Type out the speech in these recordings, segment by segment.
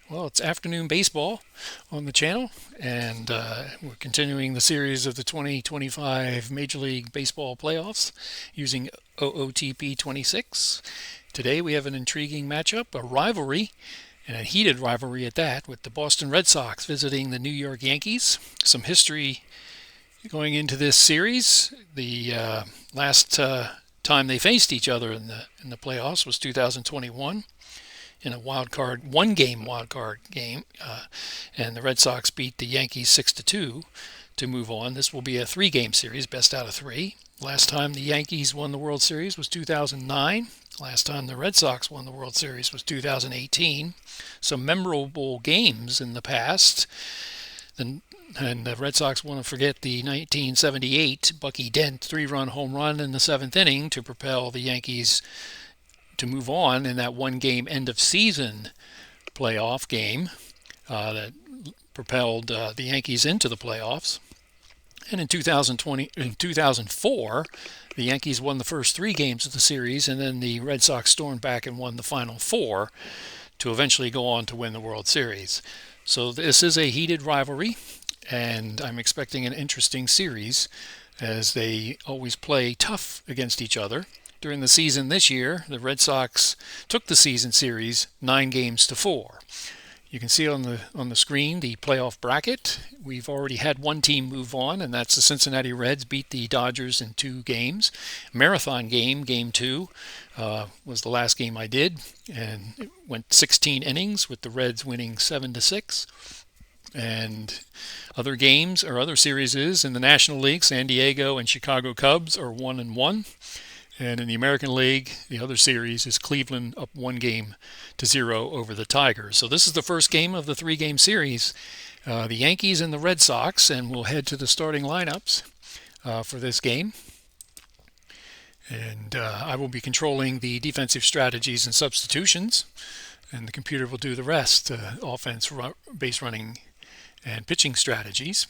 Well, it's afternoon baseball on the channel, and we're continuing the series of the 2025 Major League Baseball playoffs using OOTP 26. Today we have an intriguing matchup, a rivalry, and a heated rivalry at that, with the Boston Red Sox visiting the New York Yankees. Some history going into this series. The last time they faced each other in the playoffs was 2021 in a one-game wild card game, and the Red Sox beat the Yankees 6-2 to move on. This will be a three-game series, best out of three. Last time the Yankees won the World Series was 2009. Last time the Red Sox won the World Series was 2018. Some memorable games in the past. And the Red Sox want to forget the 1978 Bucky Dent three-run home run in the seventh inning to propel the Yankees to move on in that one-game end-of-season playoff game that propelled the Yankees into the playoffs. And in 2004, the Yankees won the first three games of the series, and then the Red Sox stormed back and won the final four to eventually go on to win the World Series. So this is a heated rivalry, and I'm expecting an interesting series as they always play tough against each other. During the season this year, the Red Sox took the season series 9-4. You can see on the screen the playoff bracket. We've already had one team move on, and that's the Cincinnati Reds beat the Dodgers in 2 games. Marathon game, game 2, was the last game I did, and it went 16 innings with the Reds winning 7-6. And other games or other series in the National League, San Diego and Chicago Cubs are 1-1. And in the American League, the other series is Cleveland up 1-0 over the Tigers. So this is the first game of the 3-game series. The Yankees and the Red Sox, and we'll head to the starting lineups for this game. And I will be controlling the defensive strategies and substitutions, and the computer will do the rest, offense, base running, and pitching strategies.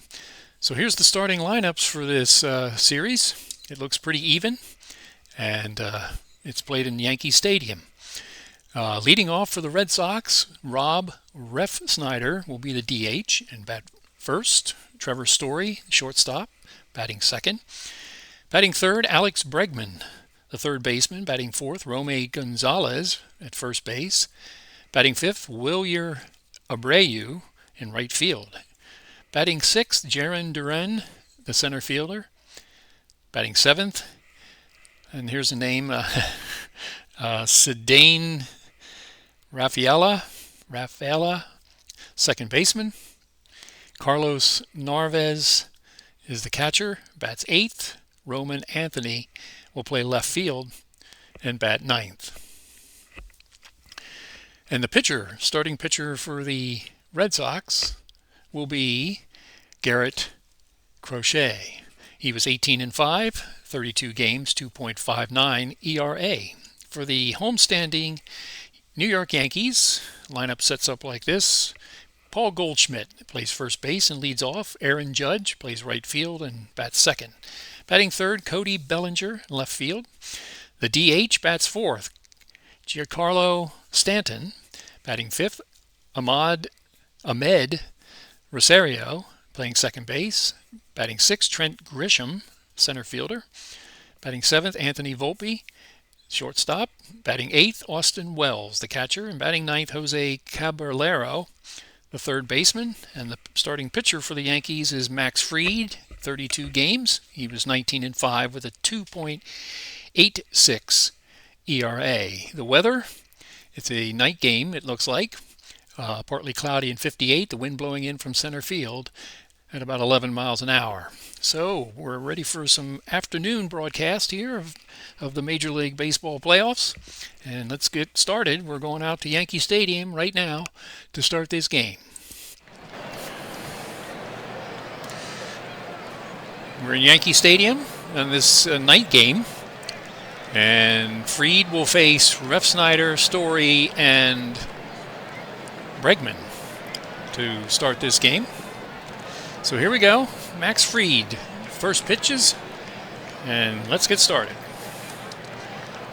So here's the starting lineups for this series. It looks pretty even. And it's played in Yankee Stadium. Leading off for the Red Sox, Rob Refsnyder will be the DH and bat first. Trevor Story, shortstop, batting second. Batting third, Alex Bregman, the third baseman. Batting fourth, Rome Gonzalez at first base. Batting fifth, Wilyer Abreu in right field. Batting sixth, Jarren Duran, the center fielder. Batting seventh, and here's the name, Cedane Rafaela, second baseman. Carlos Narvaez is the catcher, bats eighth. Roman Anthony will play left field and bat ninth. And the starting pitcher for the Red Sox will be Garrett Crochet. He was 18-5, 32 games, 2.59 ERA. For the homestanding New York Yankees, lineup sets up like this. Paul Goldschmidt plays first base and leads off. Aaron Judge plays right field and bats second. Batting third, Cody Bellinger, left field. The DH bats fourth, Giancarlo Stanton. Batting fifth, Ahmed Rosario, playing second base. Batting sixth, Trent Grisham, center fielder. Batting seventh, Anthony Volpe, shortstop. Batting eighth, Austin Wells, the catcher. And batting ninth, Jose Caballero, the third baseman. And the starting pitcher for the Yankees is Max Fried, 32 games. He was 19-5 with a 2.86 ERA. The weather, it's a night game, it looks like. Partly cloudy and 58, the wind blowing in from center field at about 11 miles an hour. So we're ready for some afternoon broadcast here of the Major League Baseball playoffs. And let's get started. We're going out to Yankee Stadium right now to start this game. We're in Yankee Stadium on this night game. And Fried will face Refsnyder, Story, and Bregman to start this game. So here we go. Max Fried, first pitches, and let's get started.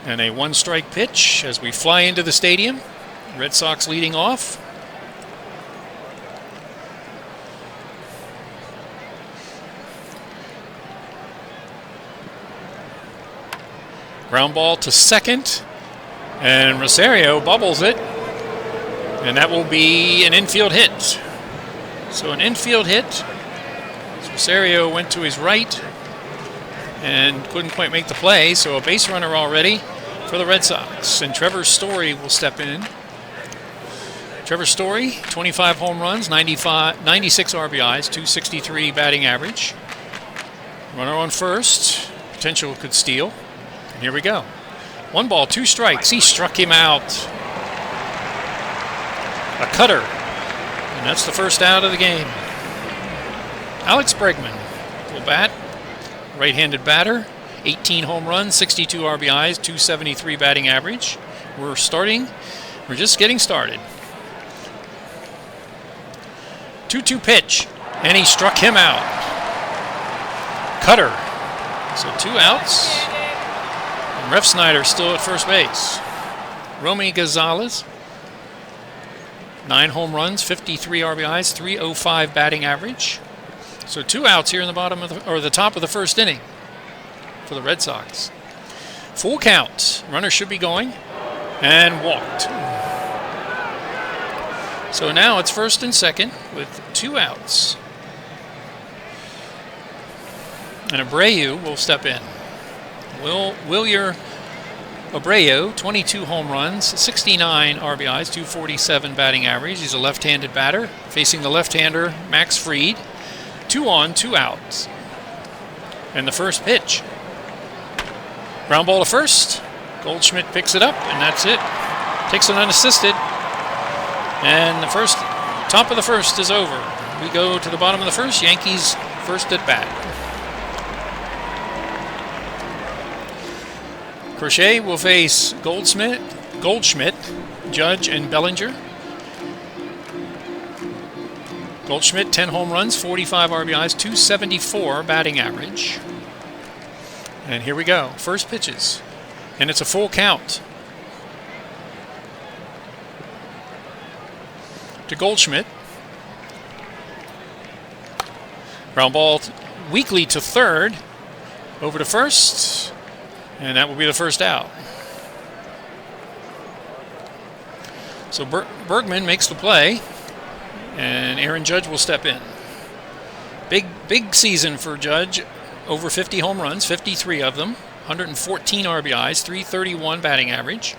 And a one-strike pitch as we fly into the stadium. Red Sox leading off. Ground ball to second, and Rosario bubbles it, and that will be an infield hit. So an infield hit. Rosario went to his right and couldn't quite make the play, so a base runner already for the Red Sox. And Trevor Story will step in. Trevor Story, 25 home runs, 96 RBIs, 263 batting average. Runner on first. Potential could steal. And here we go. 1 ball, 2 strikes. He struck him out. A cutter. And that's the first out of the game. Alex Bregman will bat. Right-handed batter. 18 home runs, 62 RBIs, 273 batting average. We're just getting started. 2-2 pitch, and he struck him out. Cutter. So 2 outs. And Ref Snyder still at first base. Romy Gonzalez, 9 home runs, 53 RBIs, 305 batting average. So 2 outs here in the the top of the first inning for the Red Sox. Full count. Runner should be going, and walked. So now it's first and second with 2 outs. And Abreu will step in. Wilyer Abreu, 22 home runs, 69 RBIs, 247 batting average. He's a left-handed batter facing the left-hander Max Fried. 2 on, 2 outs. And the first pitch. Ground ball to first. Goldschmidt picks it up, and that's it. Takes it unassisted. And the top of the first is over. We go to the bottom of the first. Yankees first at bat. Crochet will face Goldschmidt, Judge, and Bellinger. Goldschmidt, 10 home runs, 45 RBIs, 274 batting average. And here we go. First pitches. And it's a full count. To Goldschmidt. Ground ball weakly to third. Over to first. And that will be the first out. So Bergman makes the play. And Aaron Judge will step in. Big season for Judge. Over 50 home runs, 53 of them. 114 RBIs, 331 batting average.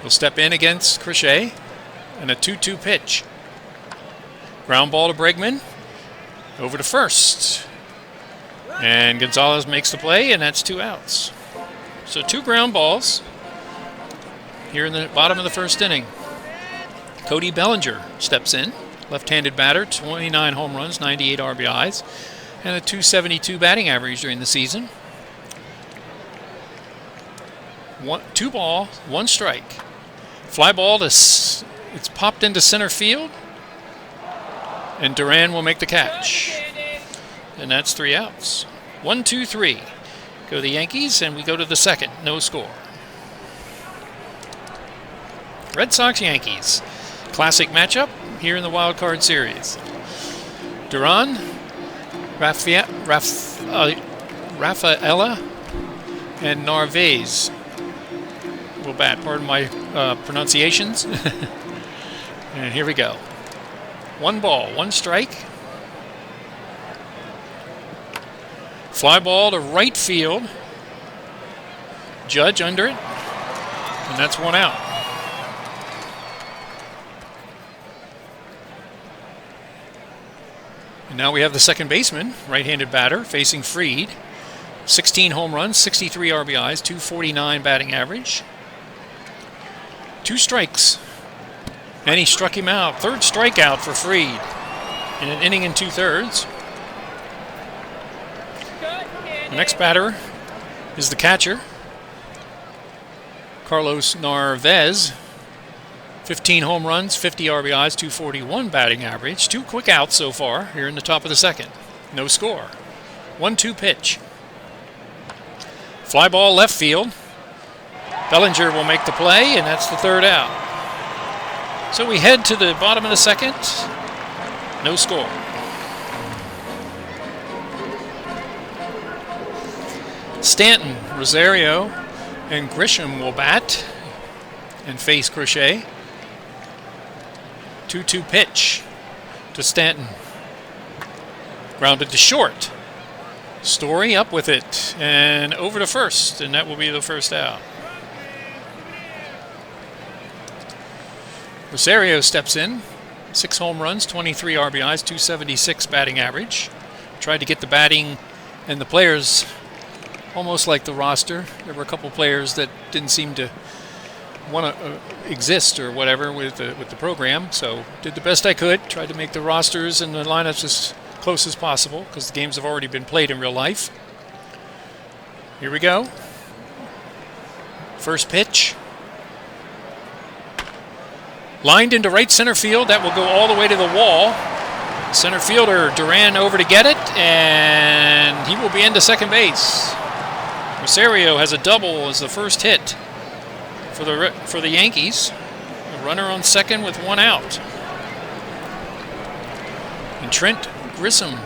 He'll step in against Crochet. And a 2-2 pitch. Ground ball to Bregman. Over to first. And Gonzalez makes the play, and that's 2 outs. So 2 ground balls here in the bottom of the first inning. Cody Bellinger steps in. Left-handed batter, 29 home runs, 98 RBIs, and a 272 batting average during the season. 2 ball, 1 strike. Fly ball it's popped into center field, and Duran will make the catch. And that's 3 outs. 1, 2, 3. Go the Yankees, and we go to the second. No score. Red Sox Yankees. Classic matchup here in the Wild Card Series. Duran, Rafaela, and Narvaez will bat. Pardon my pronunciations. And here we go. 1 ball, 1 strike. Fly ball to right field. Judge under it. And that's 1 out. And now we have the second baseman, right-handed batter, facing Fried. 16 home runs, 63 RBIs, 249 batting average. 2 strikes. And he struck him out. 3rd strikeout for Fried in an inning and 2/3. The next batter is the catcher, Carlos Narvaez. 15 home runs, 50 RBIs, 241 batting average. 2 quick outs so far here in the top of the second. No score. 1-2 pitch. Fly ball left field. Bellinger will make the play, and that's the 3rd out. So we head to the bottom of the second. No score. Stanton, Rosario, and Grisham will bat and face Crochet. 2-2 pitch to Stanton. Grounded to short. Story up with it and over to first, and that will be the first out. Rosario steps in. 6 home runs, 23 RBIs, 276 batting average. Tried to get the batting and the players almost like the roster. There were a couple players that didn't seem to want to exist or whatever with the program, so did the best I could. Tried to make the rosters and the lineups as close as possible because the games have already been played in real life. Here we go. First pitch. Lined into right center field. That will go all the way to the wall. Center fielder Duran over to get it, and he will be into second base. Rosario has a double as the first hit for the Yankees. A runner on second with 1 out. And Trent Grisham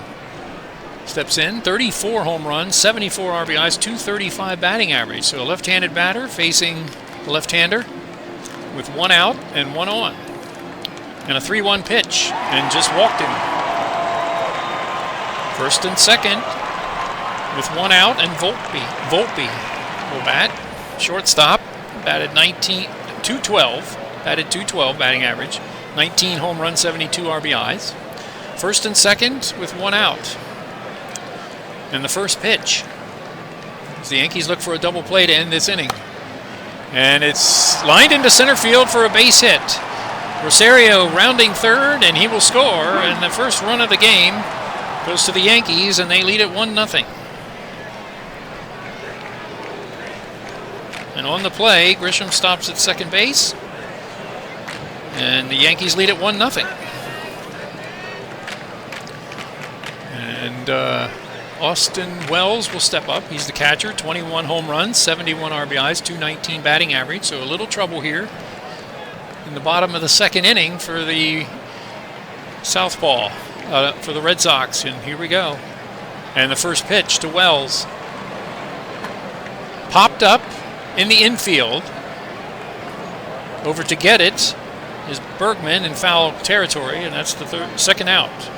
steps in. 34 home runs, 74 RBIs, 235 batting average. So a left-handed batter facing the left-hander with 1 out and 1 on. And a 3-1 pitch, and just walked him. First and second with 1 out, and Volpe will bat. Shortstop, batted 212 batting average, 19 home runs, 72 RBIs. First and second with 1 out. And the first pitch, as the Yankees look for a double play to end this inning. And it's lined into center field for a base hit. Rosario rounding third, and he will score. And the first run of the game goes to the Yankees, and they lead it 1-0. And on the play, Grisham stops at second base, and the Yankees lead it 1-0. And Austin Wells will step up. He's the catcher. 21 home runs, 71 RBIs, 219 batting average. So a little trouble here in the bottom of the second inning for the southpaw, for the Red Sox. And here we go. And the first pitch to Wells. Popped up in the infield. Over to get it is Bergman in foul territory, and that's the second out.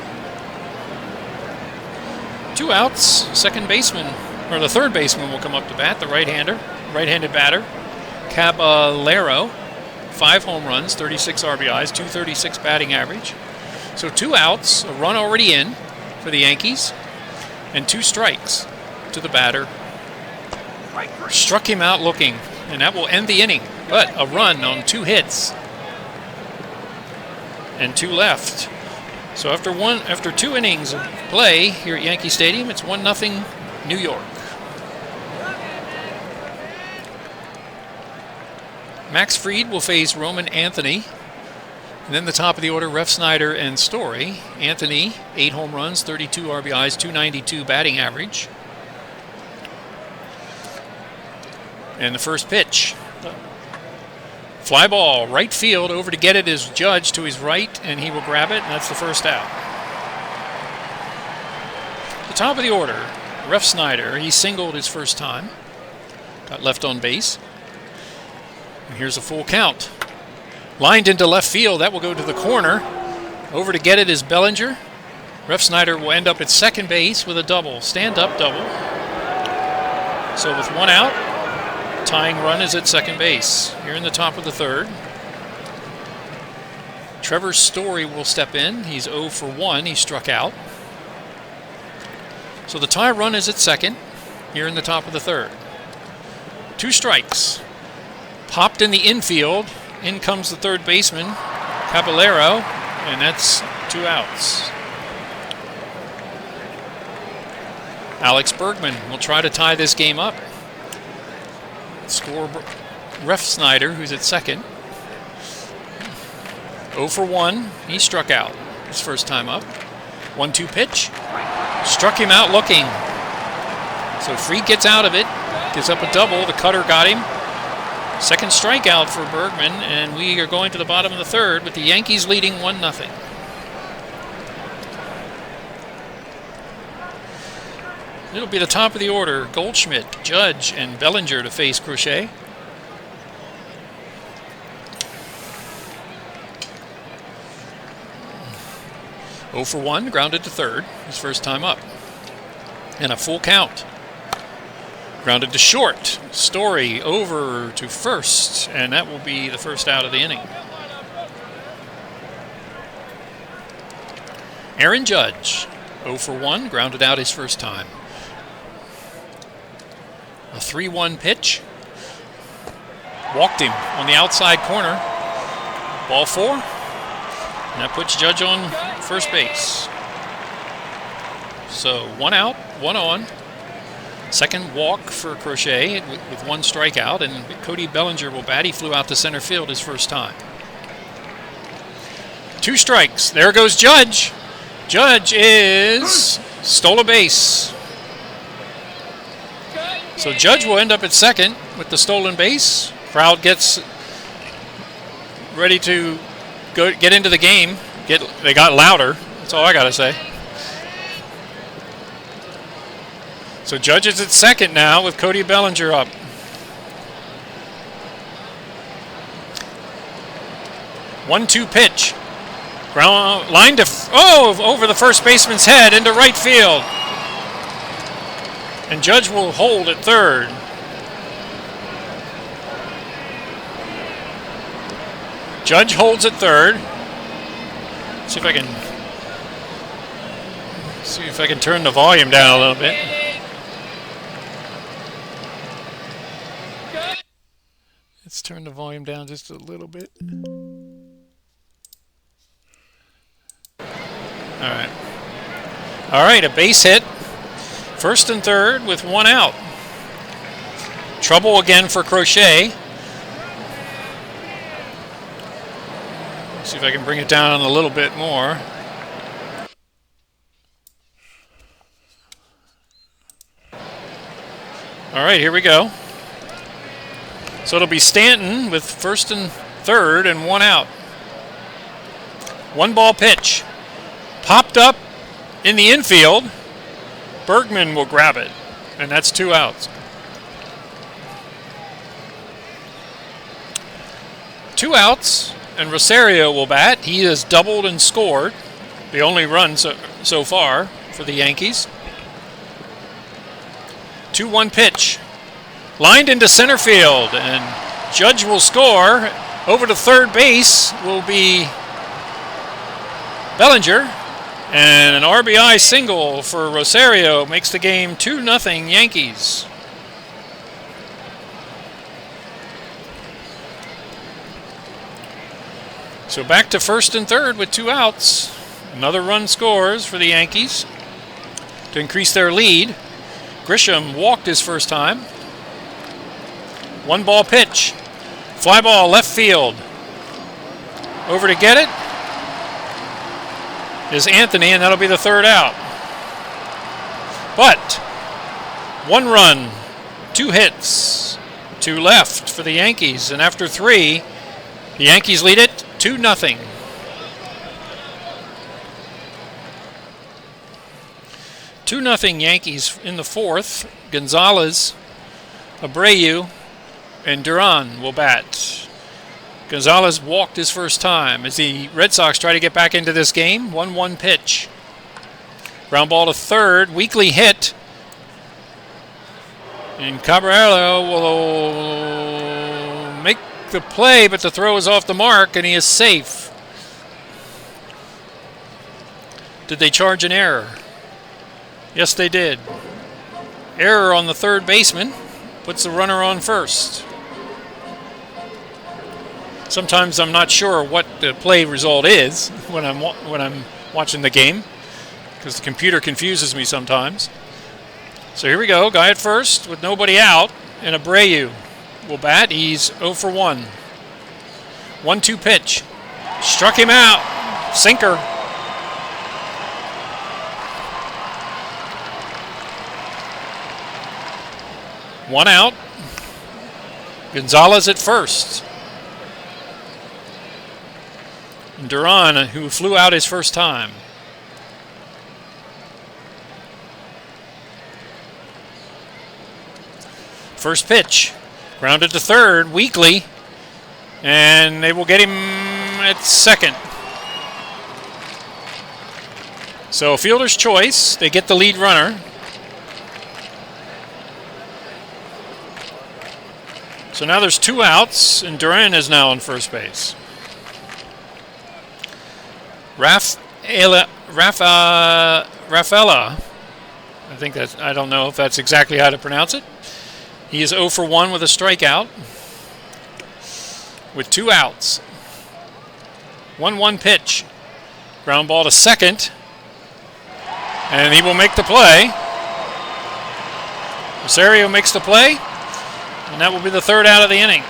2 outs, second baseman, or the third baseman will come up to bat, the right-handed batter, Caballero. 5 home runs, 36 RBIs, 236 batting average. So 2 outs, a run already in for the Yankees, and 2 strikes to the batter. Struck him out looking, and that will end the inning. But a run on 2 hits and 2 left. So after 2 innings of play here at Yankee Stadium, it's 1-0 New York. Max Fried will face Roman Anthony. And then the top of the order, Refsnyder and Story. Anthony, 8 home runs, 32 RBIs, 292 batting average. And the first pitch. Fly ball, right field, over to get it is Judge to his right, and he will grab it, and that's the first out. The top of the order, Refsnyder, he singled his first time. Got left on base. And here's a full count. Lined into left field, that will go to the corner. Over to get it is Bellinger. Refsnyder will end up at second base with a double, stand-up double. So with 1 out, tying run is at second base. Here in the top of the third. Trevor Story will step in. He's 0 for 1. He struck out. So the tie run is at second. Here in the top of the third. 2 strikes. Popped in the infield. In comes the third baseman, Caballero, and that's 2 outs. Alex Bergman will try to tie this game up. Score Refsnyder, who's at second. 0 for 1. He struck out his first time up. 1-2 pitch. Struck him out looking. So Fried gets out of it. Gives up a double. The cutter got him. Second strikeout for Bergman, and we are going to the bottom of the third with the Yankees leading 1-0. It'll be the top of the order. Goldschmidt, Judge, and Bellinger to face Crochet. Oh for 1, grounded to third, his first time up. And a full count. Grounded to short. Story over to first, and that will be the first out of the inning. Aaron Judge, 0 for 1, grounded out his first time. A 3-1 pitch. Walked him on the outside corner. Ball 4. And that puts Judge on first base. So 1 out, 1 on. Second walk for Crochet with 1 strikeout, and Cody Bellinger will bat. He flew out to center field his first time. 2 strikes. There goes Judge. Judge stole a base. So Judge will end up at second with the stolen base. Crowd gets ready to get into the game. They got louder. That's all I got to say. So Judge is at second now with Cody Bellinger up. One-two pitch. Ground line to over the first baseman's head into right field. And Judge will hold at third. Judge holds at third. See if I can turn the volume down a little bit. Let's turn the volume down just a little bit. All right, a base hit. First and third with 1 out. Trouble again for Crochet. See if I can bring it down a little bit more. All right, here we go. So it'll be Stanton with first and third and 1 out. 1-ball pitch. Popped up in the infield. Bergman will grab it, and that's 2 outs. 2 outs, and Rosario will bat. He has doubled and scored, the only run so far for the Yankees. 2-1 pitch. Lined into center field, and Judge will score. Over to third base will be Bellinger. And an RBI single for Rosario makes the game 2-0 Yankees. So back to first and third with 2 outs. Another run scores for the Yankees to increase their lead. Grisham walked his first time. 1-ball pitch. Fly ball left field. Over to get it is Anthony, and that'll be the 3rd out. But 1 run, 2 hits, 2 left for the Yankees, and after 3, the Yankees lead it 2-0. 2-0 Yankees in the 4th. Gonzalez, Abreu, and Duran will bat. Gonzalez walked his first time as the Red Sox try to get back into this game. 1-1 pitch. Ground ball to third. Weakly hit. And Caballero will make the play, but the throw is off the mark, and he is safe. Did they charge an error? Yes, they did. Error on the third baseman. Puts the runner on first. Sometimes I'm not sure what the play result is when I'm watching the game, because the computer confuses me sometimes. So here we go. Guy at first with nobody out, and Abreu will bat. He's 0 for 1. 1-2 pitch. Struck him out. Sinker. One out. Gonzalez at first. Duran, who flew out his first time. First pitch. Grounded to third, weakly. And they will get him at second. So fielder's choice. They get the lead runner. So now there's 2 outs, and Duran is now on first base. Rafaela, I don't know if that's exactly how to pronounce it. He is 0 for 1 with a strikeout. With 2 outs. 1-1 pitch. Ground ball to second. And he will make the play. Rosario makes the play. And that will be the 3rd out of the inning.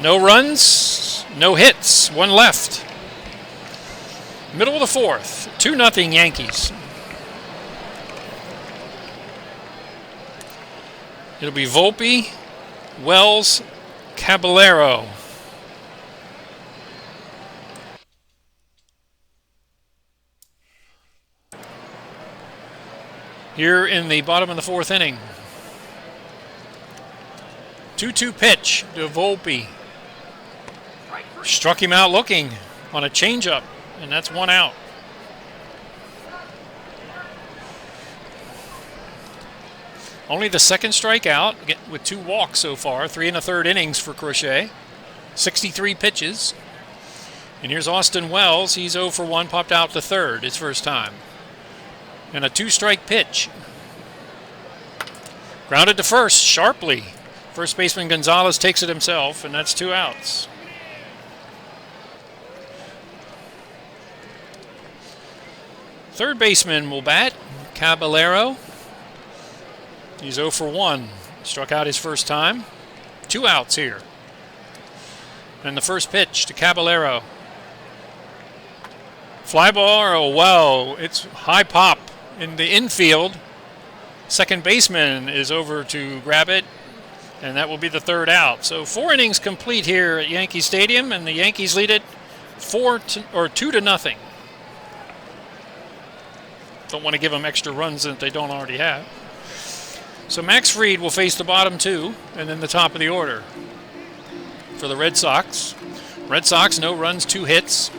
No runs, no hits, 1 left. Middle of the 4th, 2-0 Yankees. It'll be Volpe, Wells, Caballero. Here in the bottom of the 4th inning. 2-2 pitch to Volpe. Struck him out looking on a changeup, and that's 1 out. Only the 2nd strikeout with 2 walks so far, 3 1/3 innings for Crochet. 63 pitches. And here's Austin Wells. He's 0 for 1, popped out to third, his first time. And a 2-strike pitch. Grounded to first, sharply. First baseman Gonzalez takes it himself, and that's 2 outs. Third baseman will bat, Caballero. He's 0 for 1. Struck out his first time. 2 outs here. And the first pitch to Caballero. Fly ball, oh wow, it's high pop in the infield. Second baseman is over to grab it, and that will be the 3rd out. So 4 innings complete here at Yankee Stadium, and the Yankees lead it 2-0. Don't want to give them extra runs that they don't already have. So Max Fried will face the bottom 2, and then the top of the order for the Red Sox. Red Sox, no runs, 2 hits.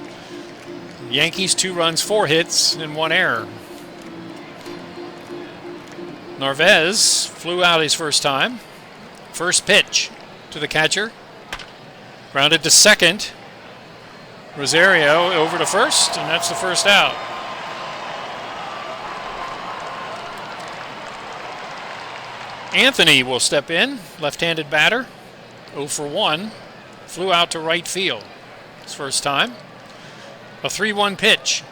Yankees, 2 runs, 4 hits, and 1 error. Narvaez flew out his first time. First pitch to the catcher. Grounded to second. Rosario over to first, and that's the 1st out. Anthony will step in, left-handed batter, 0 for 1, flew out to right field. His first time. A 3-1 pitch.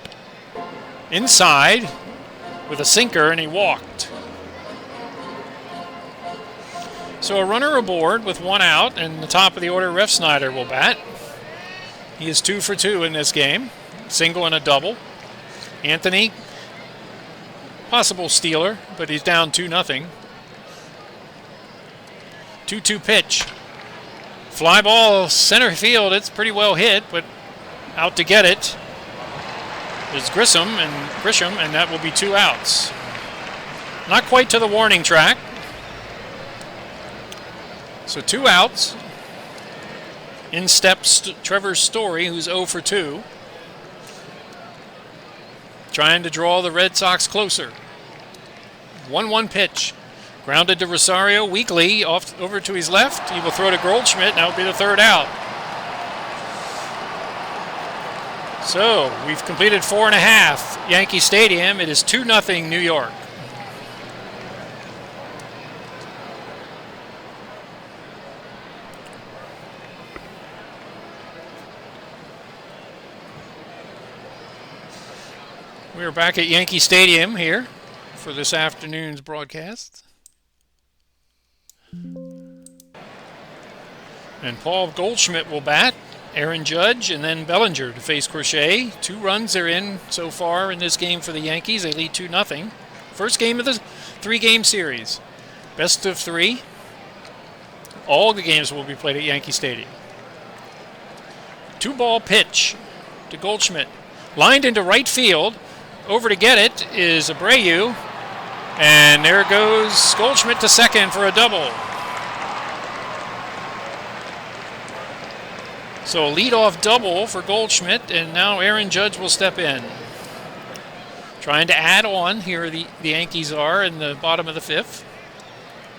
Inside with a sinker, and he walked. So a runner aboard with 1 out, and the top of the order, Ref Snyder will bat. He is 2 for 2 in this game, single and a double. Anthony, possible stealer, but he's down 2-0. 2-2 pitch. Fly ball, center field. It's pretty well hit, but out to get it is Grisham, and that will be 2 outs. Not quite to the warning track. So 2 outs. In steps Trevor Story, who's 0 for 2. Trying to draw the Red Sox closer. 1-1 pitch. Grounded to Rosario, weakly, off over to his left. He will throw to Goldschmidt, and that will be the 3rd out. So, we've completed 4.5. Yankee Stadium. It is 2-0 New York. We are back at Yankee Stadium here for this afternoon's broadcast. And Paul Goldschmidt will bat, Aaron Judge, and then Bellinger to face Crochet. 2 runs are in so far in this game for the Yankees. They lead 2-0. First game of the 3-game series. Best of 3. All the games will be played at Yankee Stadium. 2-ball pitch to Goldschmidt. Lined into right field. Over to get it is Abreu. And there goes Goldschmidt to second for a double. So a leadoff double for Goldschmidt, and now Aaron Judge will step in. Trying to add on, here the Yankees are in the bottom of the fifth,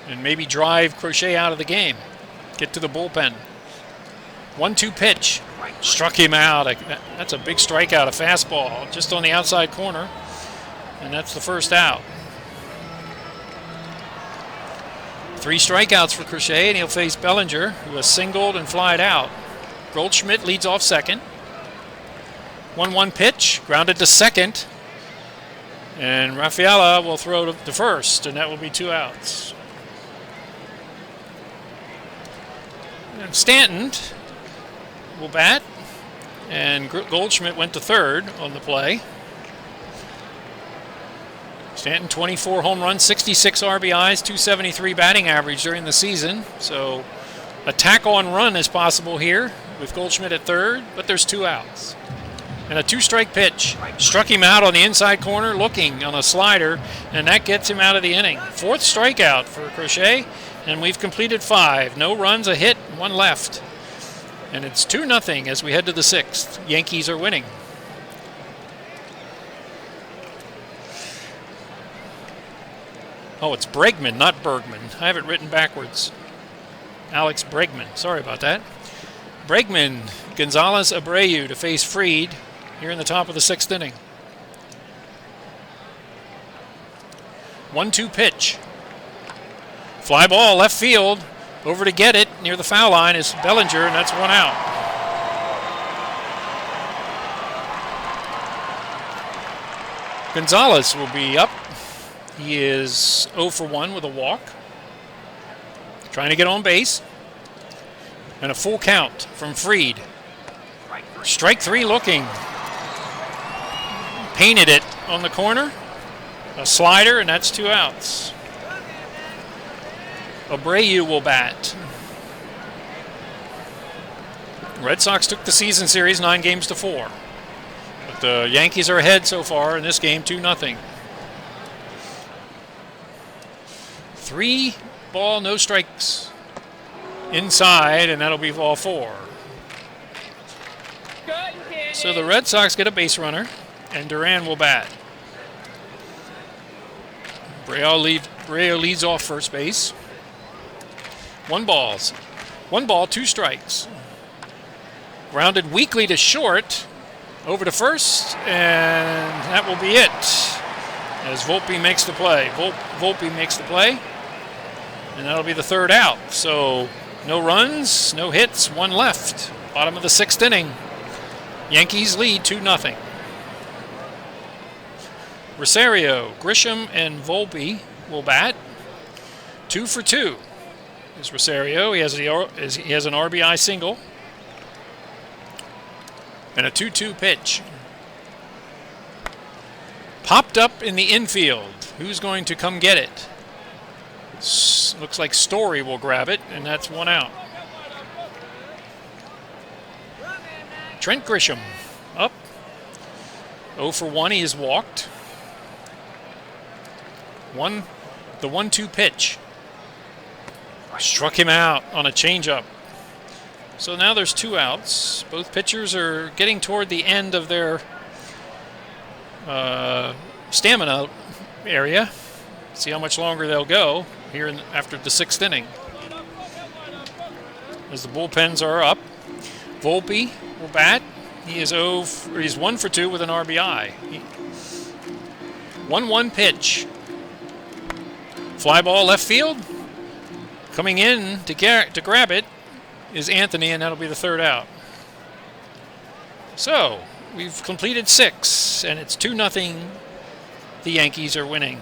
and maybe drive Crochet out of the game. Get to the bullpen. 1-2 pitch. Struck him out. That's a big strikeout, a fastball, just on the outside corner, and that's the first out. 3 strikeouts for Crochet, and he'll face Bellinger, who has singled and flied out. Goldschmidt leads off second. 1-1 pitch, grounded to second. And Rafaela will throw to first, and that will be 2 outs. And Stanton will bat, and Goldschmidt went to third on the play. Stanton, 24 home runs, 66 RBIs, 273 batting average during the season. So a tack-on run is possible here with Goldschmidt at third, but there's 2 outs. And a 2-strike pitch. Struck him out on the inside corner, looking on a slider, and that gets him out of the inning. 4th strikeout for Crochet, and we've completed 5. No runs, a hit, 1 left. And it's 2-0 as we head to the 6th. Yankees are winning. Oh, it's Bregman, not Bergman. I have it written backwards. Alex Bregman. Sorry about that. Bregman, Gonzalez, Abreu to face Fried here in the top of the 6th inning. 1-2 pitch. Fly ball left field. Over to get it near the foul line is Bellinger, and that's 1 out. Gonzalez will be up. He is 0 for 1 with a walk. Trying to get on base. And a full count from Fried. Strike 3 looking. Painted it on the corner. A slider, and that's 2 outs. Abreu will bat. Red Sox took the season series 9-4. But the Yankees are ahead so far in this game, 2-0. 3 ball, no strikes. Inside, and that'll be ball 4. So the Red Sox get a base runner, and Duran will bat. Abreu leads off first base. 1 ball, 2 strikes. Grounded weakly to short, over to first, and that will be it. As Volpe makes the play. Volpe makes the play, and that'll be the 3rd out. So no runs, no hits, 1 left. Bottom of the 6th inning. Yankees lead 2-0. Rosario, Grisham, and Volpe will bat. 2 for 2 is Rosario. He has an RBI single. And a 2-2 pitch. Popped up in the infield. Who's going to come get it? Looks like Story will grab it, and that's 1 out. Trent Grisham up. 0 for 1, he has walked. The 1-2 pitch. Struck him out on a changeup. So now there's 2 outs. Both pitchers are getting toward the end of their stamina area. See how much longer they'll go here after the 6th inning. As the bullpens are up, Volpe will bat. He's 1 for 2 with an RBI. 1-1 pitch. Fly ball left field. Coming in to grab it is Anthony, and that'll be the 3rd out. So we've completed 6, and it's 2-0. The Yankees are winning.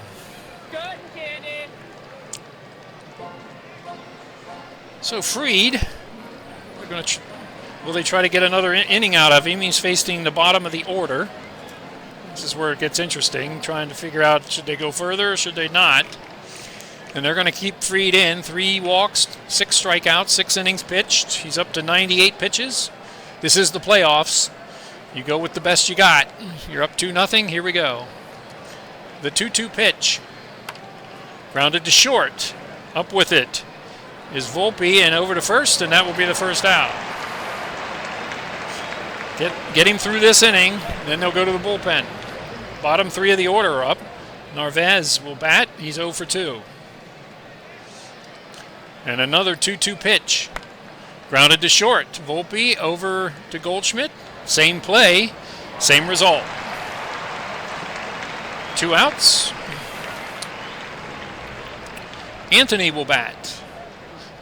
So Fried, will they try to get another inning out of him? He's facing the bottom of the order. This is where it gets interesting, trying to figure out should they go further or should they not. And they're going to keep Fried in. 3 walks, 6 strikeouts, 6 innings pitched. He's up to 98 pitches. This is the playoffs. You go with the best you got. You're up 2-0. Here we go. The 2-2 pitch. Grounded to short. Up with it is Volpe, and over to first, and that will be the first out. Get him through this inning, then they'll go to the bullpen. Bottom three of the order are up. Narvaez will bat. He's 0 for 2. And another 2-2 pitch. Grounded to short. Volpe over to Goldschmidt. Same play, same result. 2 outs. Anthony will bat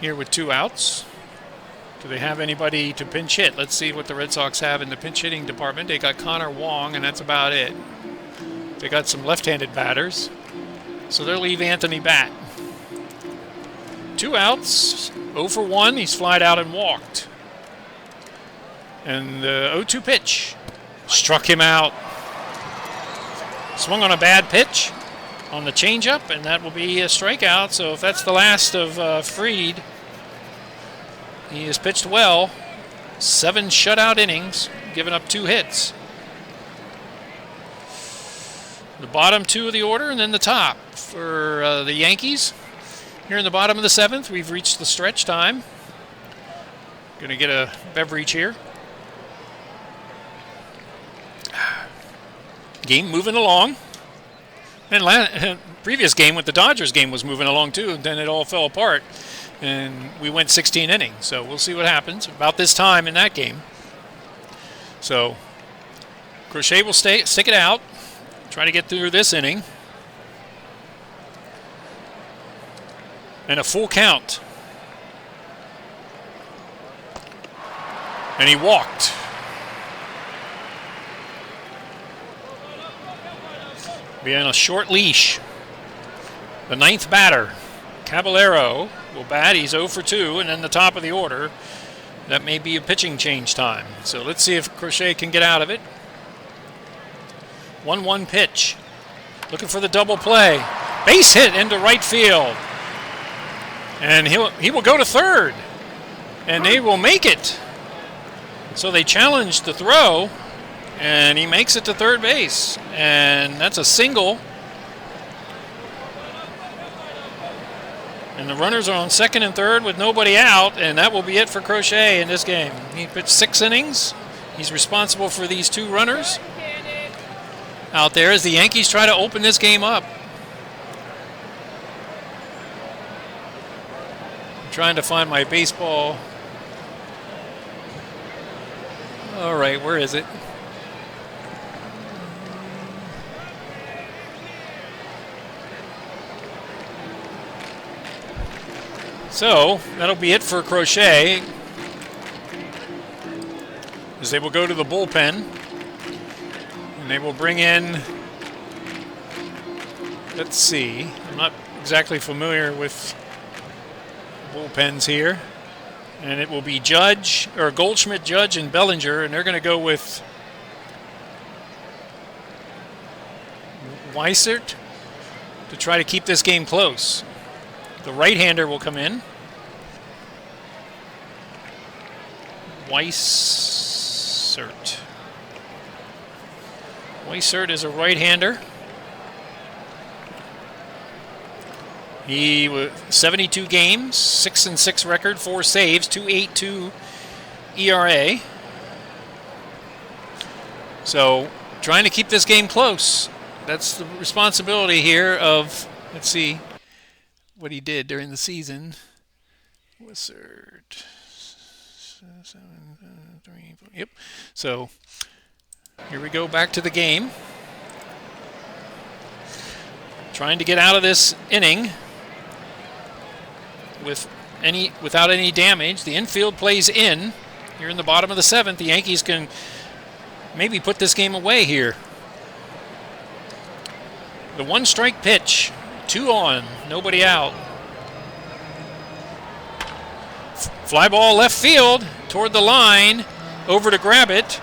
here with 2 outs. Do they have anybody to pinch hit? Let's see what the Red Sox have in the pinch hitting department. They got Connor Wong, and that's about it. They got some left-handed batters, so they'll leave Anthony bat. 2 outs, 0 for 1. He's flied out and walked. And the 0-2 pitch struck him out. Swung on a bad pitch on the changeup, and that will be a strikeout. So if that's the last of Fried, he has pitched well. 7 shutout innings, giving up 2 hits. The bottom 2 of the order, and then the top for the Yankees. Here in the bottom of the 7th, we've reached the stretch time. Going to get a beverage here. Game moving along. And previous game with the Dodgers game was moving along too, and then it all fell apart. And we went 16 innings, so we'll see what happens about this time in that game. So Crochet will stick it out, try to get through this inning. And a full count. And he walked. Be on a short leash. The 9th batter, Caballero, will bat. He's 0 for 2, and then the top of the order. That may be a pitching change time. So let's see if Crochet can get out of it. 1-1 pitch. Looking for the double play. Base hit into right field. And he will go to third. And they will make it. So they challenged the throw. And he makes it to third base. And that's a single. And the runners are on second and third with nobody out. And that will be it for Crochet in this game. He pitched 6 innings. He's responsible for these 2 runners out there as the Yankees try to open this game up. I'm trying to find my baseball. All right, where is it? So that'll be it for Crochet, as they will go to the bullpen, and they will bring in, let's see, I'm not exactly familiar with bullpens here, and it will be Goldschmidt, Judge, and Bellinger, and they're going to go with Weissert to try to keep this game close. The right-hander will come in. Weissert. Weissert is a right-hander. He was 72 games, 6-6 record, 4 saves, 2.82 ERA. So trying to keep this game close. That's the responsibility here of, let's see what he did during the season. Weissert. 7, 3, 4. Yep. So here we go back to the game. Trying to get out of this inning without any damage. The infield plays in. Here in the bottom of the 7th, the Yankees can maybe put this game away here. The 1-strike pitch. 2 on, nobody out. Fly ball left field toward the line. Over to grab it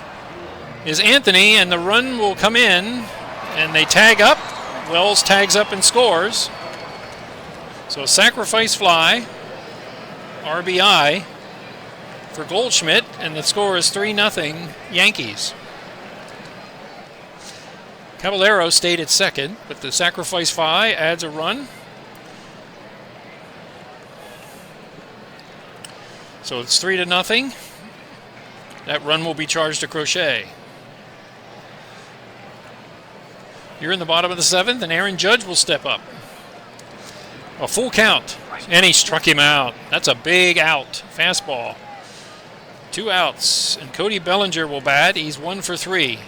is Anthony, and the run will come in, and they tag up. Wells tags up and scores. So a sacrifice fly, RBI for Goldschmidt, and the score is 3-0 Yankees. Caballero stayed at second, but the sacrifice fly adds a run. So it's 3-0. That run will be charged to Crochet. You're in the bottom of the 7th, and Aaron Judge will step up. A full count, and he struck him out. That's a big out. Fastball. 2 outs, and Cody Bellinger will bat. He's 1 for 3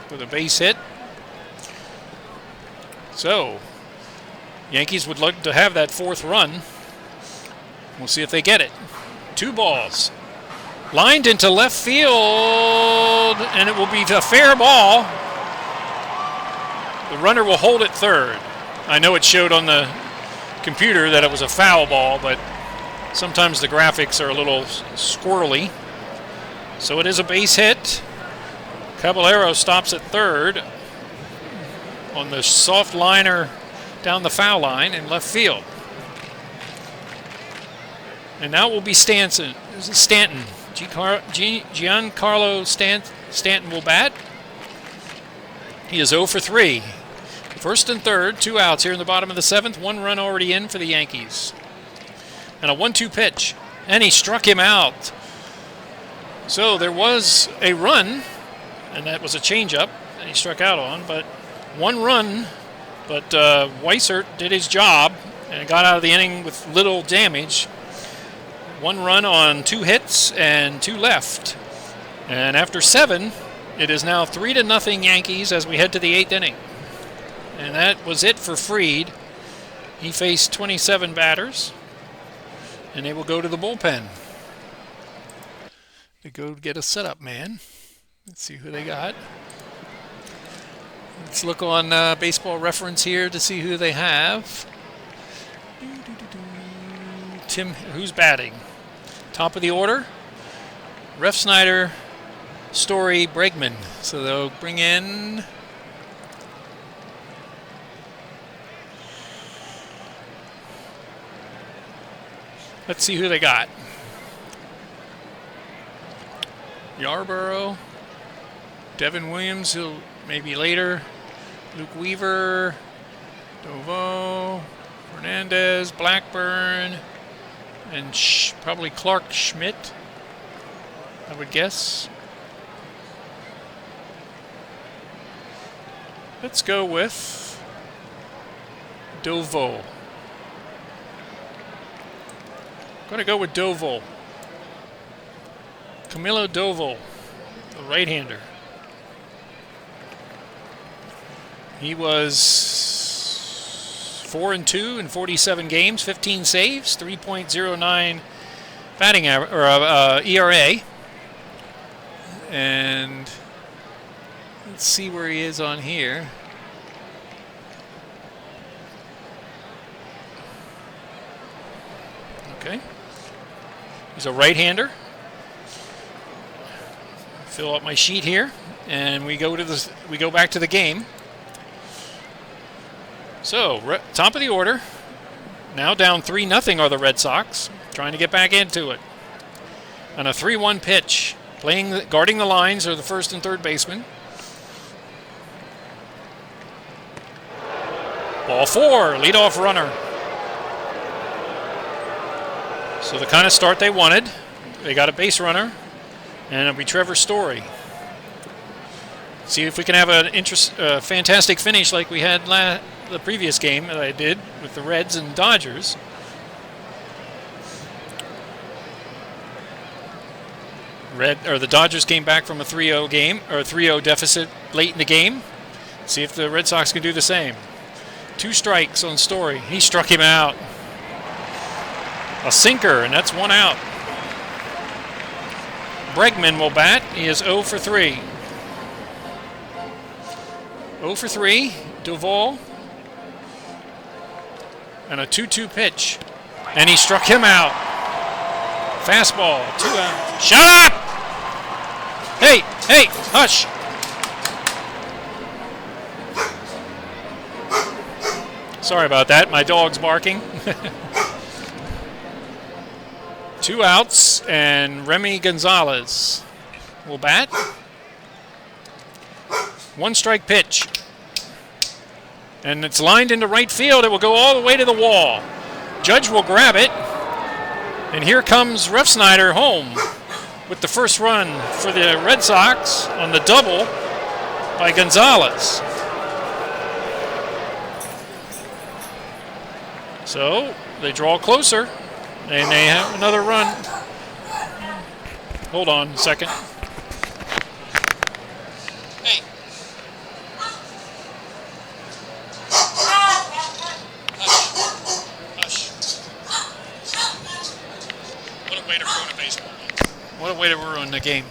with a base hit. So, Yankees would like to have that 4th run. We'll see if they get it. 2 balls. Lined into left field, and it will be a fair ball. The runner will hold at 3rd. I know it showed on the computer that it was a foul ball, but sometimes the graphics are a little squirrely. So it is a base hit. Caballero stops at 3rd on the soft liner down the foul line in left field. And now it will be Stanton. Giancarlo Stanton will bat. He is 0 for 3. 1st and 3rd, 2 outs here in the bottom of the 7th. 1 run already in for the Yankees. And a 1-2 pitch. And he struck him out. So there was a run, and that was a changeup that he struck out on. But 1 run, but Weissert did his job and got out of the inning with little damage. 1 run on 2 hits and 2 left. And after 7, it is now 3-0 Yankees as we head to the 8th inning. And that was it for Fried. He faced 27 batters, and they will go to the bullpen. They go get a setup man. Let's see who they got. Let's look on Baseball Reference here to see who they have. Tim, who's batting? Top of the order, Refsnyder, Story, Bregman. So they'll bring in let's see who they got. Yarborough, Devin Williams, who maybe later, Luke Weaver, Dovo, Fernandez, Blackburn, and probably Clark Schmidt, I would guess. Let's go with Dovo. I'm going to go with Dovo. Camilo Dovo, the right-hander. He was 4-2 in 47 games, 15 saves, 3.09 batting average or ERA. And let's see where he is on here. Okay. He's a right-hander. Fill up my sheet here, and we go back to the game. So, top of the order. Now down 3-0 are the Red Sox, trying to get back into it. On a 3-1 pitch, guarding the lines are the 1st and 3rd baseman. Ball 4, leadoff runner. So the kind of start they wanted. They got a base runner, and it'll be Trevor Story. See if we can have an fantastic finish like we had the previous game that I did with the Reds and Dodgers. The Dodgers came back from a 3-0 game or a 3-0 deficit late in the game. See if the Red Sox can do the same. 2 strikes on Story. He struck him out. A sinker, and that's 1 out. Bregman will bat. He is 0 for 3. 0 for 3. Duval. And a 2-2 pitch. And he struck him out. Fastball. 2 out. Shut up! Hey, hush. Sorry about that. My dog's barking. 2 outs, and Remy Gonzalez will bat. 1 strike pitch. And it's lined into right field. It will go all the way to the wall. Judge will grab it. And here comes Refsnyder home with the first run for the Red Sox on the double by Gonzalez. So they draw closer, and they have another run. Hold on a second. Hey. Hush. What a way to ruin a baseball game. What a way to ruin the game.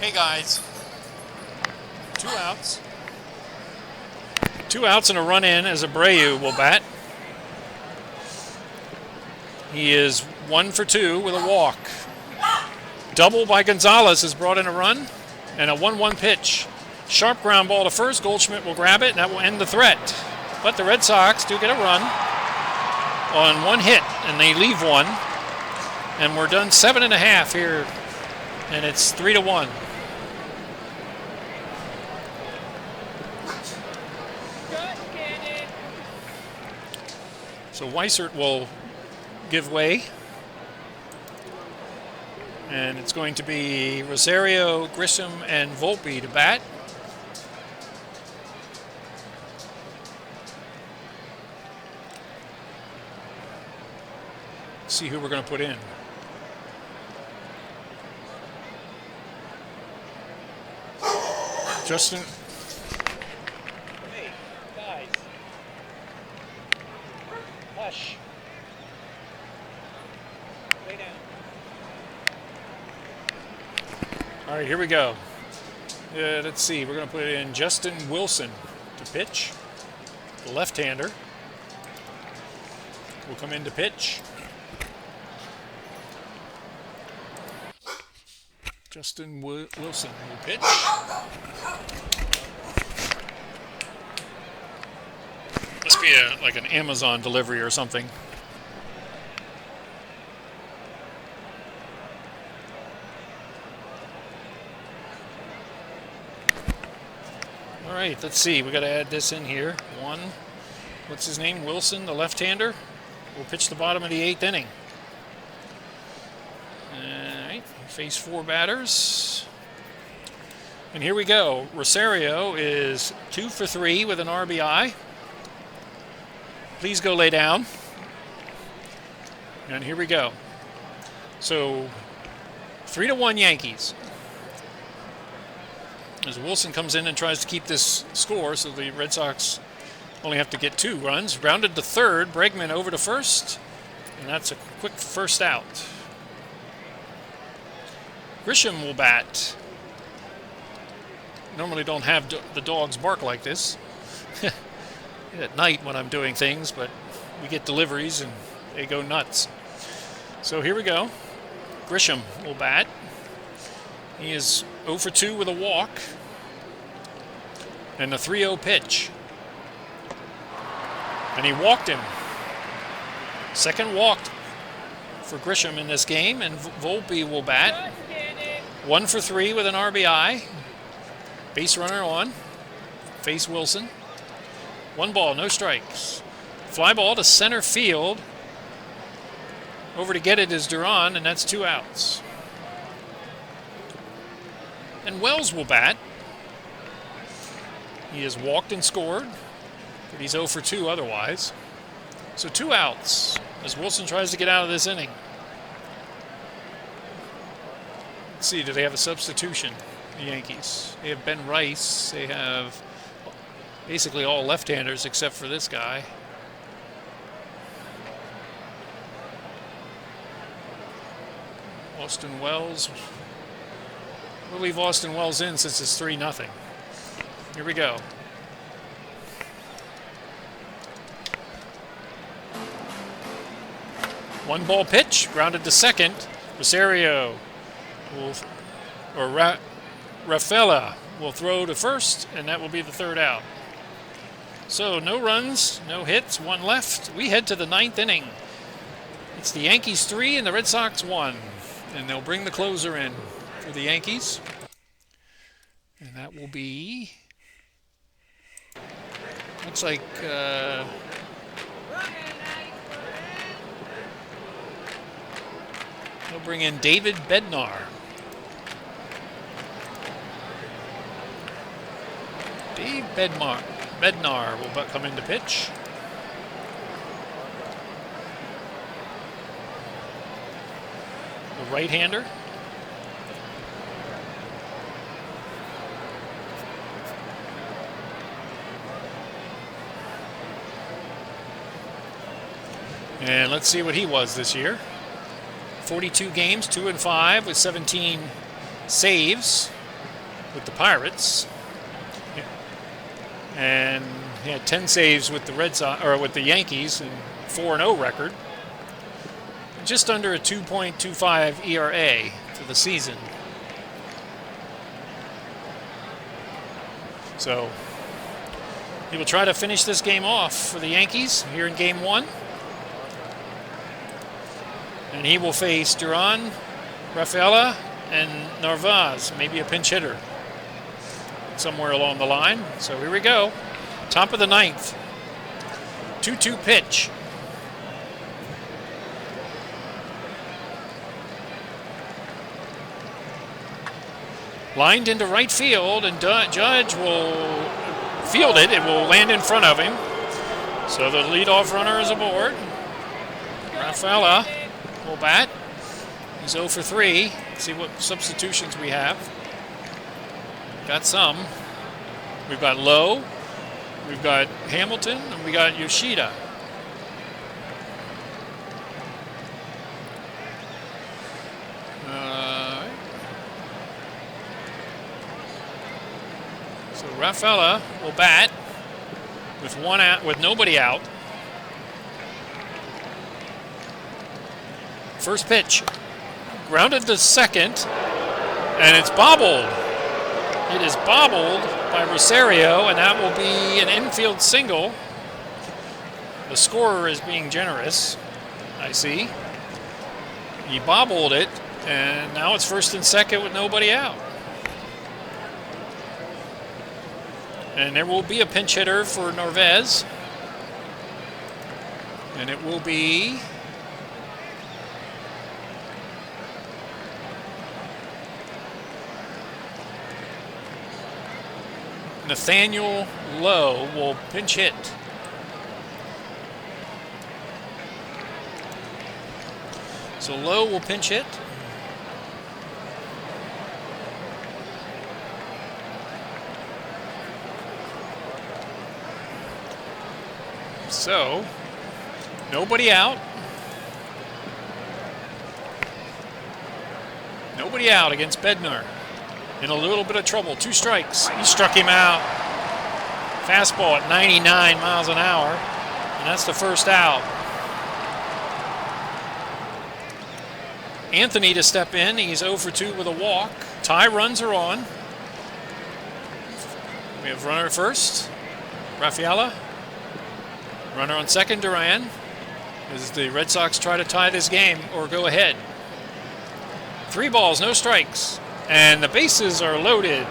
Hey guys. 2 outs. 2 outs and a run in as Abreu will bat. He is 1 for 2 with a walk. Double by Gonzalez has brought in a run and a 1-1 pitch. Sharp ground ball to first. Goldschmidt will grab it, and that will end the threat. But the Red Sox do get a run on 1 hit, and they leave 1. And we're done 7.5 here, and it's 3-1. So Weissert will give way. And it's going to be Rosario, Grisham, and Volpe to bat. Let's see who we're going to put in. Justin. Hey, guys. Hush. Lay down. All right, here we go. Let's see. We're going to put in Justin Wilson to pitch. The left-hander will come in to pitch. Justin Wilson will pitch. Must be like an Amazon delivery or something. All right, let's see. We got to add this in here. What's his name? Wilson, the left-hander, will pitch the bottom of the 8th inning. Face 4 batters. And here we go. Rosario is 2 for 3 with an RBI. Please go lay down. And here we go. So 3-1 Yankees. As Wilson comes in and tries to keep this score, so the Red Sox only have to get 2 runs. Grounded to third, Bregman over to first, and that's a quick first out. Grisham will bat. Normally don't have the dogs bark like this at night when I'm doing things, but we get deliveries and they go nuts. So here we go. Grisham will bat. He is 0 for 2 with a walk and a 3-0 pitch. And he walked him. Second walked for Grisham in this game, and Volpe will bat. 1 for 3 with an RBI. Base runner on. Face Wilson. 1 ball, no strikes. Fly ball to center field. Over to get it is Duran, and that's 2 outs. And Wells will bat. He has walked and scored, but he's 0 for 2 otherwise. So 2 outs as Wilson tries to get out of this inning. Let's see, do they have a substitution, the Yankees? They have Ben Rice. They have basically all left-handers except for this guy. Austin Wells. We'll leave Austin Wells in since it's 3-0. Here we go. One ball pitch, grounded to second. Rosario Rafaela will throw to first, and that will be the 3rd out. So no runs, no hits, 1 left. We head to the 9th inning. It's the Yankees 3 and the Red Sox 1. And they'll bring the closer in for the Yankees. And that will be, looks like He'll bring in David Bednar. Dave Bednar will come in to pitch. The right-hander. And let's see what he was this year. 42 games, 2-5 with 17 saves with the Pirates. And he had 10 saves with the Red Sox or with the Yankees, and 4-0 record. Just under a 2.25 ERA for the season. So he will try to finish this game off for the Yankees here in Game 1. And he will face Duran, Rafaela, and Narvaez, maybe a pinch hitter somewhere along the line. So here we go. Top of the 9th. 2-2 pitch. Lined into right field, and Judge will field it. It will land in front of him. So the leadoff runner is aboard. Rafaela will bat. He's 0 for 3. Let's see what substitutions we have. Got some. We've got Lowe, we've got Hamilton, and we got Yoshida. So Rafaela will bat with one out, with nobody out. First pitch, grounded to second, and it's bobbled. It is bobbled by Rosario, and that will be an infield single. The scorer is being generous, I see. He bobbled it, and now it's first and second with nobody out. And there will be a pinch hitter for Narvaez. And it will be Nathaniel Lowe will pinch hit. So Lowe will pinch hit. So, nobody out. Nobody out against Bednar. In a little bit of trouble. 2 strikes. He struck him out. Fastball at 99 miles an hour. And that's the first out. Anthony to step in. He's 0 for 2 with a walk. Tie runs are on. We have runner at first. Rafaela. Runner on second, Duran. As the Red Sox try to tie this game or go ahead. 3 balls, no strikes. And the bases are loaded.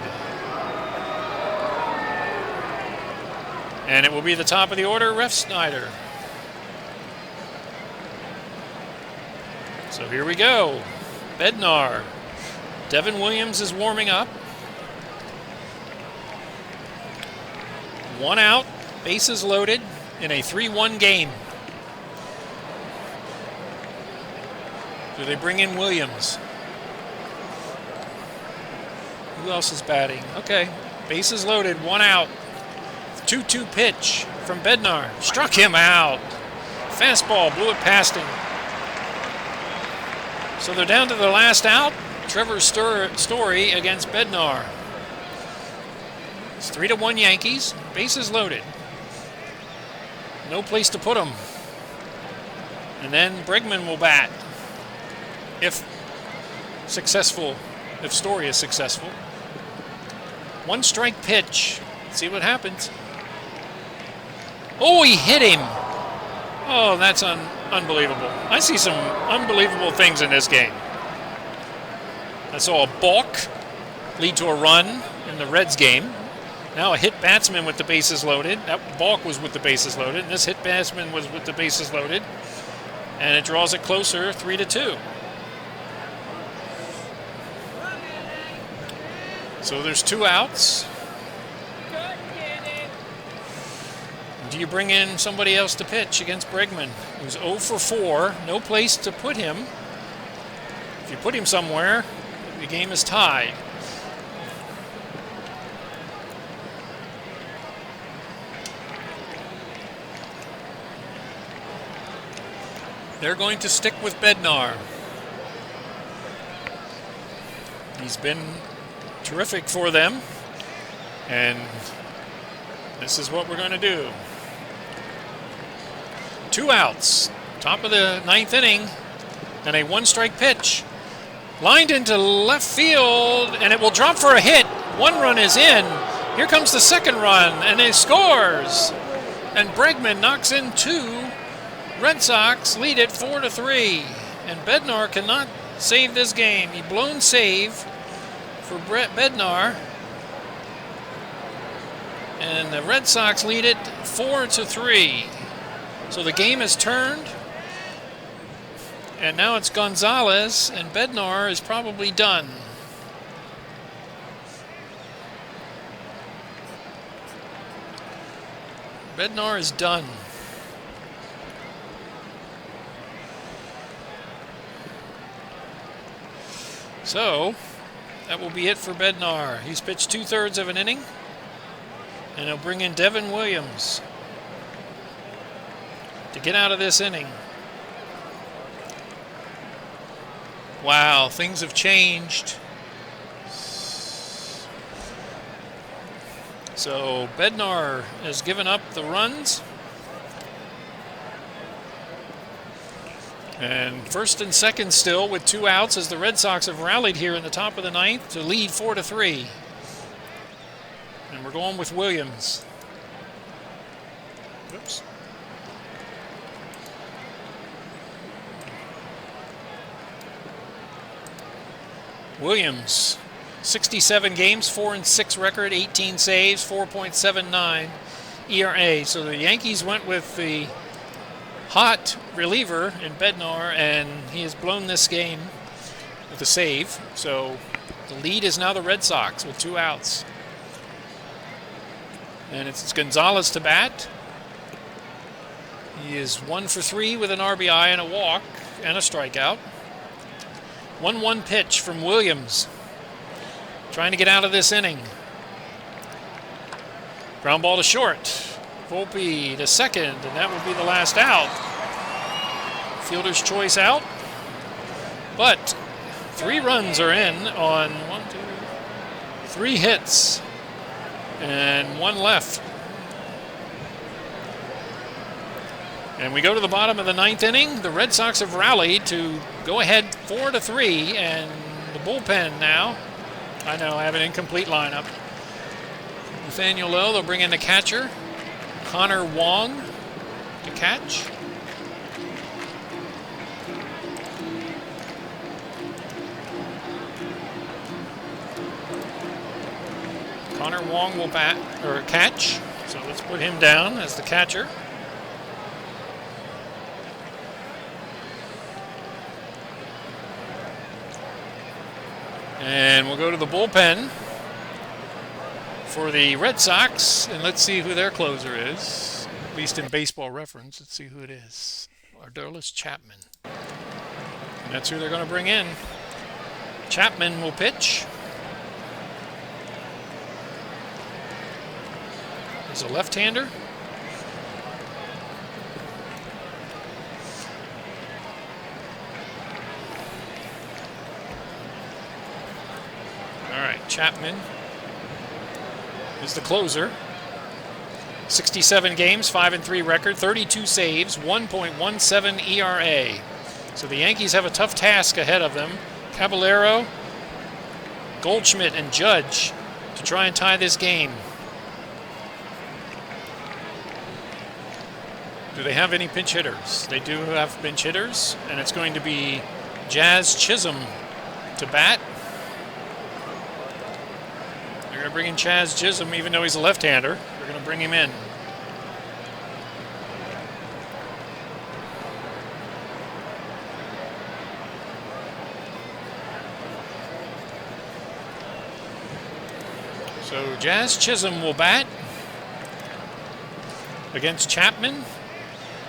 And it will be the top of the order, Ref Snyder. So here we go. Bednar. Devin Williams is warming up. 1 out, bases loaded in a 3-1 game. Do they bring in Williams? Who else is batting? Okay, bases loaded, 1 out. 2-2 pitch from Bednar. Struck him out. Fastball, blew it past him. So they're down to the last out. Trevor Story against Bednar. It's 3-1 Yankees. Bases loaded. No place to put them. And then Bregman will bat. If successful, if Story is successful. 1 strike pitch. Let's see what happens. Oh, he hit him. Oh, that's unbelievable. I see some unbelievable things in this game. I saw a balk lead to a run in the Reds game. Now a hit batsman with the bases loaded. That balk was with the bases loaded. And this hit batsman was with the bases loaded. And it draws it closer, 3-2. So there's 2 outs. Do you bring in somebody else to pitch against Bregman, who's 0 for 4, no place to put him? If you put him somewhere, the game is tied. They're going to stick with Bednar. He's been terrific for them, and this is what we're going to do. 2 outs, top of the 9th inning, and a 1-strike pitch. Lined into left field, and it will drop for a hit. 1 run is in. Here comes the 2nd run, and it scores. And Bregman knocks in 2. Red Sox lead it 4-3. And Bednar cannot save this game. A blown save for Bednar. And the Red Sox lead it 4-3. So the game is turned, and now it's Gonzalez, and Bednar is probably done. Bednar is done. So that will be it for Bednar. He's pitched 2/3 of an inning, and he'll bring in Devin Williams to get out of this inning. Wow, things have changed. So Bednar has given up the runs. And 1st and 2nd still with 2 outs as the Red Sox have rallied here in the top of the 9th to lead 4-3. And we're going with Williams. Oops. Williams, 67 games, 4-6 record, 18 saves, 4.79 ERA. So the Yankees went with the hot reliever in Bednar, and he has blown this game with a save. So the lead is now the Red Sox with 2 outs. And it's Gonzalez to bat. He is 1 for 3 with an RBI and a walk and a strikeout. 1-1 pitch from Williams, trying to get out of this inning. Ground ball to short. Volpe to second, and that will be the last out. Fielder's choice out. But 3 runs are in on 3 hits and 1 left. And we go to the bottom of the 9th inning. The Red Sox have rallied to go ahead 4-3, and the bullpen now. I know, I have an incomplete lineup. Nathaniel Lowe, they'll bring in the catcher. Connor Wong to catch. Connor Wong will bat or catch. So let's put him down as the catcher. And we'll go to the bullpen for the Red Sox, and let's see who their closer is. At least in Baseball Reference, let's see who it is. Aroldis Chapman. And that's who they're going to bring in. Chapman will pitch. He's a left-hander. All right, Chapman is the closer. 67 games, 5-3 record, 32 saves, 1.17 ERA. So the Yankees have a tough task ahead of them. Caballero, Goldschmidt, and Judge to try and tie this game. Do they have any pinch hitters? They do have pinch hitters, and it's going to be Jazz Chisholm to bat. They're going to bring in Chaz Chisholm, even though he's a left-hander. They're going to bring him in. So Jazz Chisholm will bat against Chapman.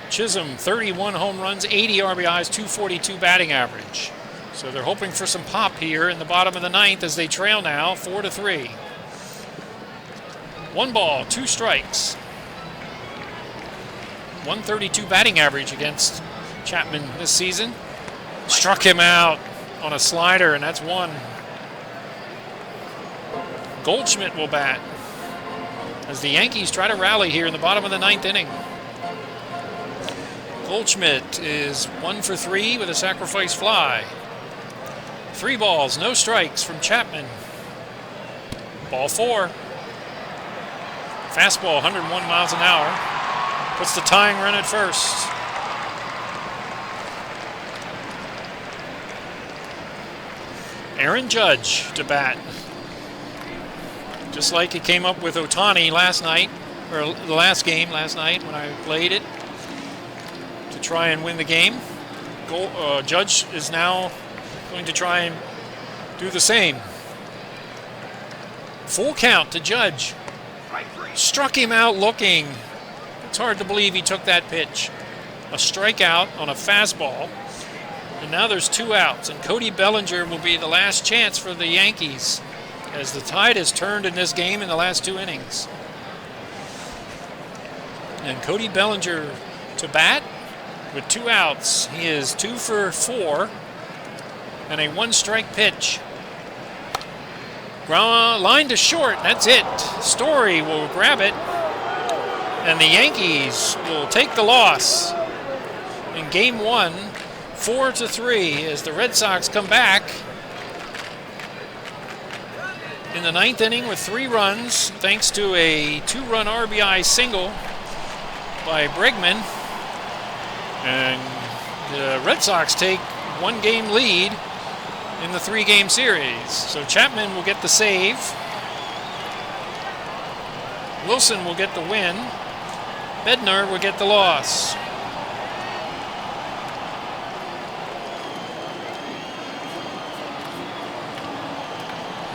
Chisholm, 31 home runs, 80 RBIs, 242 batting average. So they're hoping for some pop here in the bottom of the ninth as they trail now 4-3. 1 ball, 2 strikes. 132 batting average against Chapman this season. Struck him out on a slider, and that's 1. Goldschmidt will bat as the Yankees try to rally here in the bottom of the ninth inning. Goldschmidt is 1 for 3 with a sacrifice fly. 3 balls, no strikes from Chapman. Ball 4. Fastball, 101 miles an hour. Puts the tying run at first. Aaron Judge to bat. Just like it came up with Ohtani last night, or the last game last night when I played it to try and win the game. Judge is now going to try and do the same. Full count to Judge. Struck him out looking. It's hard to believe he took that pitch. A strikeout on a fastball. And now there's 2 outs. And Cody Bellinger will be the last chance for the Yankees as the tide has turned in this game in the last 2 innings. And Cody Bellinger to bat with 2 outs. He is 2 for 4 and a 1-strike pitch. Line to short, that's it. Story will grab it, and the Yankees will take the loss in Game 1, 4-3, as the Red Sox come back in the 9th inning with 3 runs, thanks to a 2-run RBI single by Bregman. And the Red Sox take 1-game lead in the 3-game series. So Chapman will get the save. Wilson will get the win. Bednar will get the loss.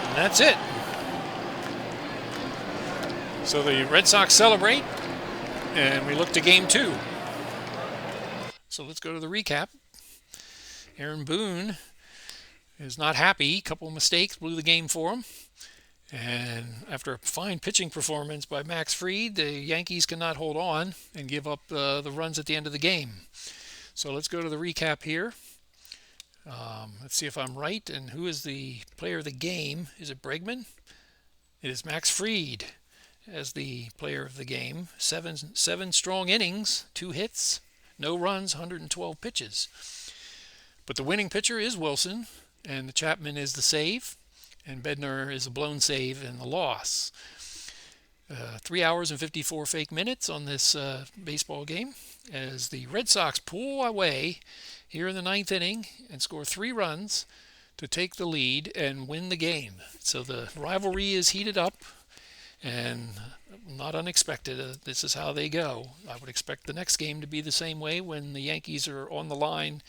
And that's it. So the Red Sox celebrate, and we look to Game 2. So let's go to the recap. Aaron Boone is not happy. A couple of mistakes blew the game for him. And after a fine pitching performance by Max Fried, the Yankees cannot hold on and give up the runs at the end of the game. So let's go to the recap here. Let's see if I'm right. And who is the player of the game? Is it Bregman? It is Max Fried as the player of the game. Seven strong innings, 2 hits, no runs, 112 pitches. But the winning pitcher is Wilson, and the Chapman is the save, and Bednar is a blown save and the loss. 3 hours and 54 fake minutes on this baseball game as the Red Sox pull away here in the 9th inning and score 3 runs to take the lead and win the game. So the rivalry is heated up, and not unexpected. This is how they go. I would expect the next game to be the same way when the Yankees are on the line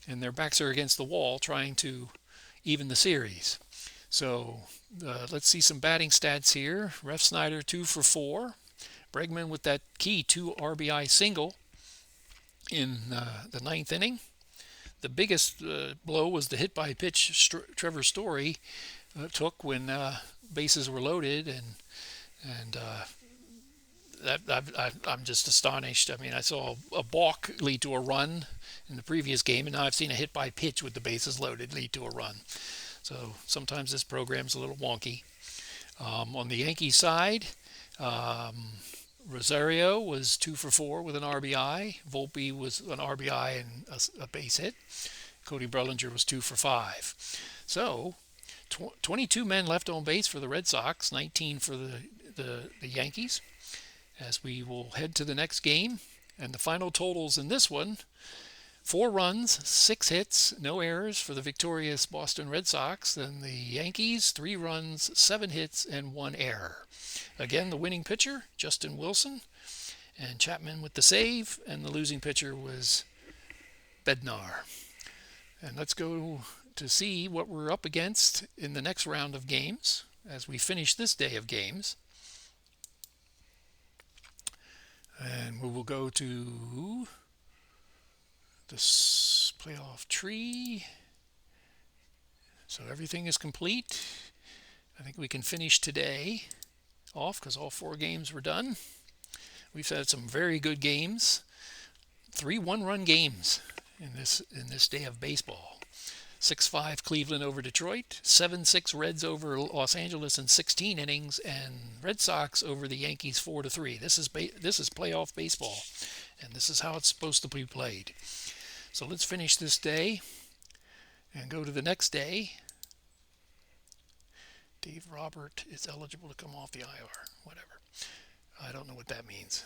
and their backs are against the wall trying to even the series. So let's see some batting stats here. Ref Snyder 2 for 4. Bregman with that key 2 RBI single in the 9th inning. The biggest blow was the hit by pitch Trevor Story took when bases were loaded, and I'm just astonished. I mean, I saw a balk lead to a run in the previous game, and now I've seen a hit by pitch with the bases loaded lead to a run. So sometimes this program's a little wonky. On the Yankees side, Rosario was 2 for 4 with an RBI. Volpe was an RBI and a base hit. Cody Bellinger was 2 for 5. So 22 men left on base for the Red Sox, 19 for the Yankees, as we will head to the next game. And the final totals in this one: 4 runs, 6 hits, no errors for the victorious Boston Red Sox. Then the Yankees, 3 runs, 7 hits, and 1 error. Again, the winning pitcher, Justin Wilson, and Chapman with the save, and the losing pitcher was Bednar. And let's go to see what we're up against in the next round of games. as we finish this day of games. And we will go to this playoff tree. So everything is complete. I think we can finish today off because all 4 games were done. We've had some very good games. 3 one-run games in this day of baseball. 6-5 Cleveland over Detroit, 7-6 Reds over Los Angeles in 16 innings, and Red Sox over the Yankees 4-3. This is playoff baseball, and this is how it's supposed to be played. So let's finish this day and go to the next day. Dave Robert is eligible to come off the IR. Whatever. I don't know what that means.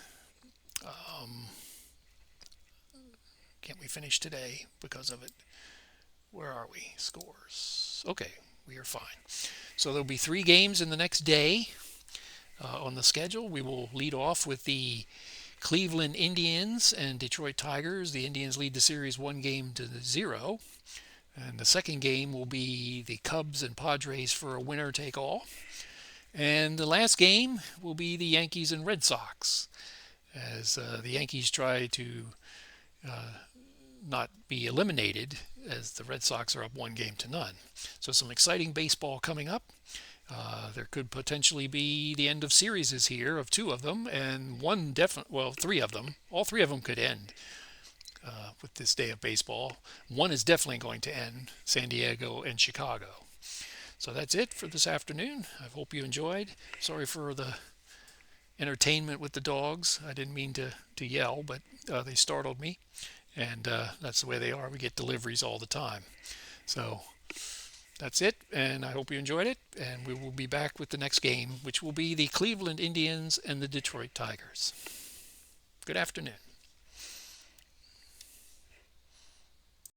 Can't we finish today because of it? Where are we? Scores. Okay, we are fine. So there'll be 3 games in the next day on the schedule. We will lead off with the Cleveland Indians and Detroit Tigers. The Indians lead the series 1-0. And the second game will be the Cubs and Padres for a winner-take-all. And the last game will be the Yankees and Red Sox, as the Yankees try to not be eliminated, as the Red Sox are up 1-0. So some exciting baseball coming up. There could potentially be the end of series here of 2 of them, and 3 of them. All 3 of them could end with this day of baseball. 1 is definitely going to end, San Diego and Chicago. So that's it for this afternoon. I hope you enjoyed. Sorry for the entertainment with the dogs. I didn't mean to yell, but they startled me. And that's the way they are. We get deliveries all the time. So that's it, and I hope you enjoyed it. And we will be back with the next game, which will be the Cleveland Indians and the Detroit Tigers. Good afternoon.